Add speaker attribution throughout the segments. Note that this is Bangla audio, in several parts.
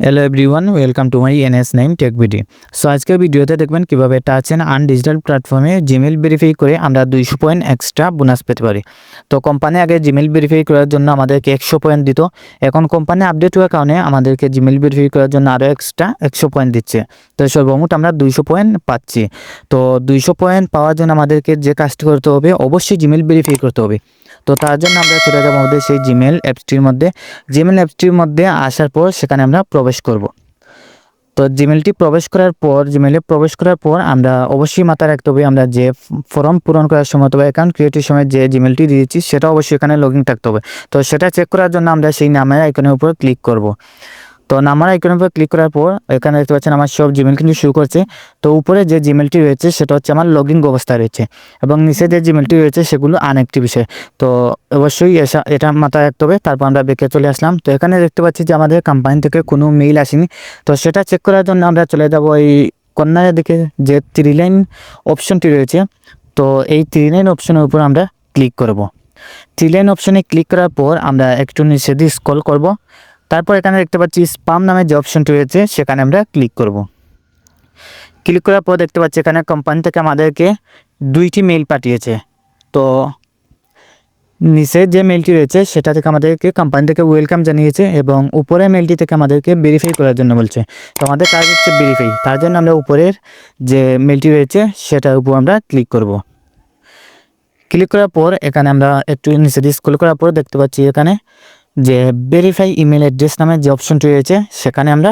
Speaker 1: Hello everyone, welcome to my NS9 take video. So আজকের ভিডিওতে দেখবেন কীভাবে টাচ অ্যান্ড আর্ন ডিজিটাল প্ল্যাটফর্মে জিমেল ভেরিফাই করে আমরা 200 পয়েন্ট এক্সট্রা বোনাস পেতে পারি। তো কোম্পানি আগে জিমেল ভেরিফাই করার জন্য আমাদেরকে 100 পয়েন্ট দিত। এখন কোম্পানি আপডেট হওয়ার কারণে আমাদেরকে জিমেল ভেরিফাই করার জন্য আরও এক্সট্রা 100 পয়েন্ট দিচ্ছে। তো সর্বমোট আমরা 200 পয়েন্ট পাচ্ছি। তো 200 পয়েন্ট পাওয়ার জন্য আমাদেরকে যে কাজটি করতে হবে, অবশ্যই জিমেল ভেরিফাই করতে হবে। তো তার জন্য আমরা চলে যাবো আমাদের সেই জিমেল অ্যাপসটির মধ্যে। জিমেল অ্যাপসটির মধ্যে আসার পর সেখানে আমরা প্রবেশ করব। তো জিমেলে প্রবেশ করার পর আমরা অবশ্যই মাথায় রাখতে হবে, আমরা যে ফর্ম পূরণ করার সময় অথবা অ্যাকাউন্ট ক্রিয়েটের সময় যে জিমেলটি দিয়েছি সেটা অবশ্যই এখানে লগ ইন থাকতে হবে। তো সেটা চেক করার জন্য আমরা সেই নামের আইকনের উপর ক্লিক করব। তো নাম্বার আইকনের উপর ক্লিক করার পর এখানে দেখতে পাচ্ছেন আমার সব জিমেল কিন্তু শুরু করছে। তো উপরে যে জিমেলটি রয়েছে সেটা হচ্ছে আমার লগইন অবস্থায় রয়েছে এবং নিচে যে জিমেলটি রয়েছে সেগুলো আনঅ্যাক্টিভ বিষয়। তো অবশ্যই এটা মাথায় রাখতে হবে। তারপর আমরা বেঁকে চলে আসলাম। তো এখানে দেখতে পাচ্ছি যে আমাদের কোম্পানি থেকে কোনো মেইল আসেনি। তো সেটা চেক করার জন্য আমরা চলে যাব এই কর্নারের দিকে যে 3 লাইন অপশনটি রয়েছে। তো এই 3 লাইন অপশনের উপর আমরা ক্লিক করব। 3 লাইন অপশনে ক্লিক করার পর আমরা একটু নিচে দিয়ে স্ক্রল করব। তারপর এখানে দেখতে পাচ্ছি স্পাম নামে যে অপশনটি রয়েছে সেখানে আমরা ক্লিক করব। ক্লিক করার পর দেখতে পাচ্ছি এখানে কোম্পানি থেকে আমাদেরকে 2টি মেইল পাঠিয়েছে। তো নিচে যে মেইলটি রয়েছে সেটা থেকে আমাদেরকে কোম্পানি থেকে ওয়েলকাম জানিয়েছে এবং উপরের মেইলটি থেকে আমাদেরকে ভেরিফাই করার জন্য বলছে। তো আমাদের কাজ হচ্ছে ভেরিফাই। তার জন্য আমরা উপরের যে মেইলটি রয়েছে সেটার উপর আমরা ক্লিক করব। ক্লিক করার পর এখানে আমরা একটু নিচে দিয়ে স্ক্রল করার পর দেখতে পাচ্ছি এখানে যে ভেরিফাই ইমেল অ্যাড্রেস নামে যে অপশনটি রয়েছে সেখানে আমরা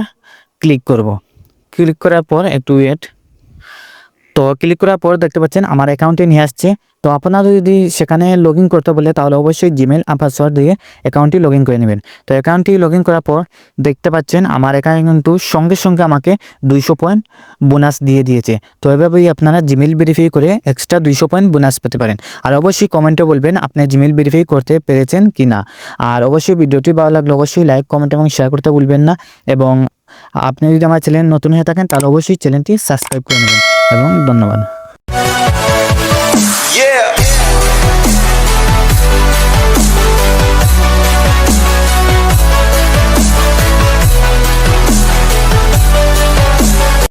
Speaker 1: ক্লিক করব। ক্লিক করার পর একটু ওয়েট। তো ক্লিক করার পর দেখতে পাচ্ছেন আমার অ্যাকাউন্টে নিয়ে আসছে। তো আপনারা যদি সেখানে লগ ইন করতে বলে তাহলে অবশ্যই জিমেল আর পাসওয়ার্ড দিয়ে অ্যাকাউন্টটি লগ ইন করে নেবেন। তো অ্যাকাউন্টটি লগ ইন করার পর দেখতে পাচ্ছেন আমার এখানে কিন্তু সঙ্গে সঙ্গে আমাকে 200 পয়েন্ট বোনাস দিয়ে দিয়েছে। তো এভাবেই আপনারা জিমেল ভেরিফাই করে এক্সট্রা 200 পয়েন্ট বোনাস পেতে পারেন। আর অবশ্যই কমেন্টে বলবেন আপনি জিমেল ভেরিফাই করতে পেরেছেন কি না। আর অবশ্যই ভিডিওটি ভালো লাগলে অবশ্যই লাইক, কমেন্ট এবং শেয়ার করতে ভুলবেন না। এবং আপনি যদি আমার চ্যানেল নতুন হয়ে থাকেন তাহলে অবশ্যই চ্যানেলটি সাবস্ক্রাইব করে নেবেন এবং ধন্যবাদ।